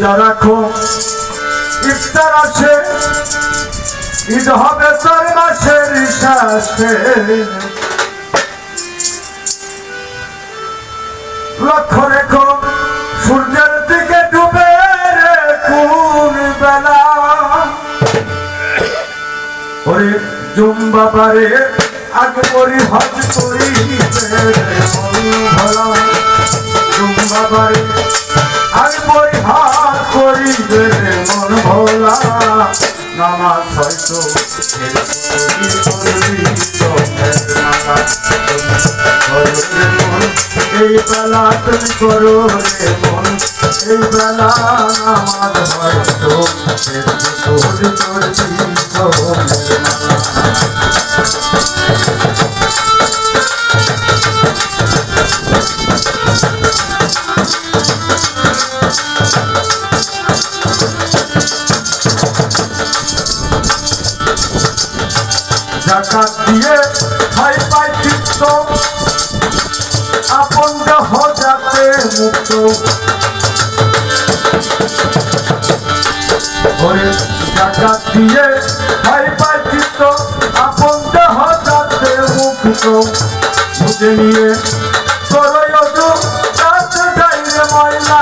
রোজা রাখো ইফতার আসে ঈদ হবে 4 মাসের শেষে লক্ষ্য রেখো সূর্যের দিকে ডুবে কোন বেলা ওরে জুম্বাবারে আগে করি হজ করি ভোলা জুম্বাবারে আগে করি হজ করি মন ভোলা নামাজ হয়তো এই বেলা তুমি করো রে মন এই বেলা নামাজ হয়তো জাকাত দিয়ে খাই পাই চিত্ত আপন দেহ যাতে মুক্ত ওরে জাকাত দিয়ে খাই পাই চিত্ত আপন দেহ যাতে মুক্ত বুঝে নিয়ে করো যদু কাজ যাইরে ময়লা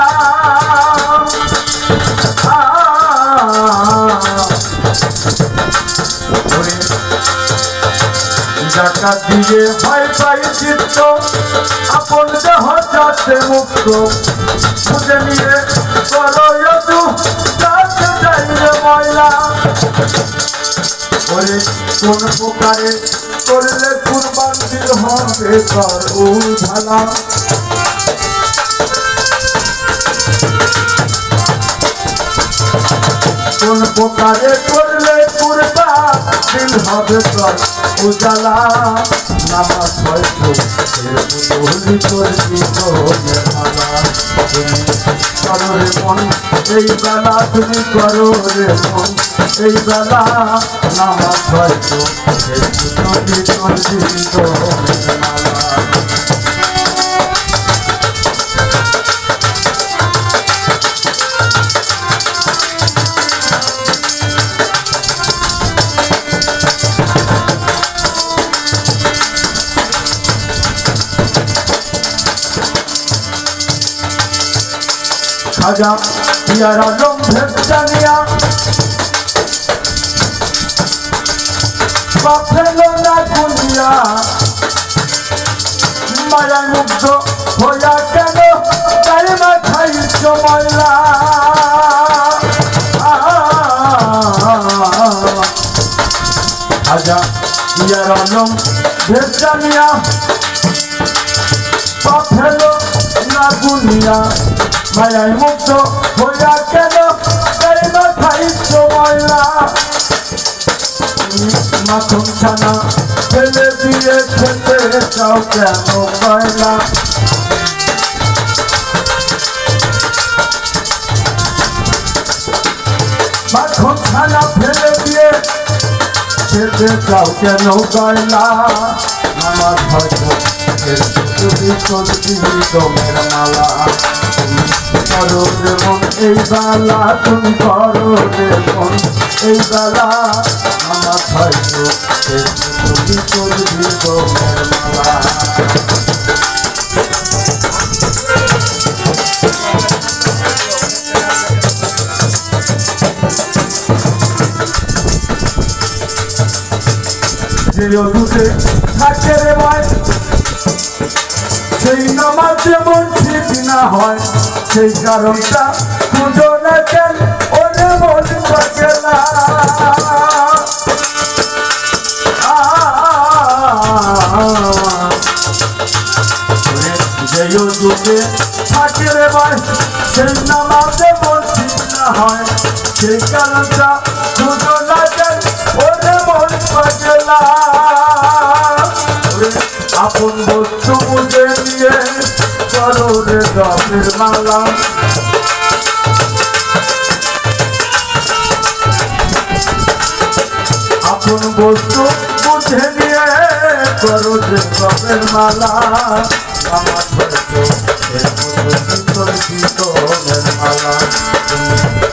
জাকাত দিয়ে হয় পাই চিত্ত আপন দেহ যাতে মুক্ত বুঝে নিয়ে করো যদু কাজ যাইরে ময়লা ওরে কোন প্রকারে করলে কুরবান দিল হবে তার ভালা কোন প্রকারে করলে কুরবান দিল হবে তার উজালা নামাজ হয়তো করবি করো রে মন এই বেলা তুমি করো রে মন এই বেলা নামাজ হয়তো খাজা ইয়ার আলম ভেজানিয়া বাপেল না দুনিয়া মায়া মুগ্ধ হইয়া কেন তাই মাথায় জমাইলা খাজা ইয়ার আলম ভেজানিয়া বাপেল না দুনিয়া মায়ায় মুক্ত হইয়া কেন তাই মাথায় জমাইলা মাখন ছানা ফেলে দিয়ে খেতে চাও কেন কয়লা মাখন ছানা ফেলে দিয়ে খেতে চাও কেন কয়লা আমার হয়তো তুমি চলবি দমের মালা করো রে মন এই বেলা তুমি করো রে মন এই বেলা আমার হয়তো তুমি চলবি দমের মালা যে দুধে থাকে রে ভাই সেই নামাজ যেমন ঠিক না হয় সেই কারণটা পুজো না কেন ওরে মন থাকে না যেই দুধে থাকে রে ভাই সেই নামাজ যেমন ঠিক না হয় সেই কারণটা পুজো না কেন ওরে মন থাকে না আপন বস্তু বুঝে নিয়ে করো রে দমের মালা আপন বস্তু বুঝে নিয়ে করো রে দমের মালা আমার হয়তো দমের মালা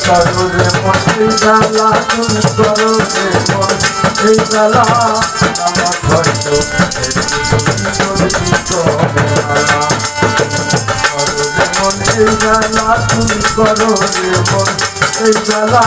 করো রে মন এই বেলা তুমি করো রে মন এই বেলা আমার হয়তো এই বেলা তুমি করো রে মন এই বেলা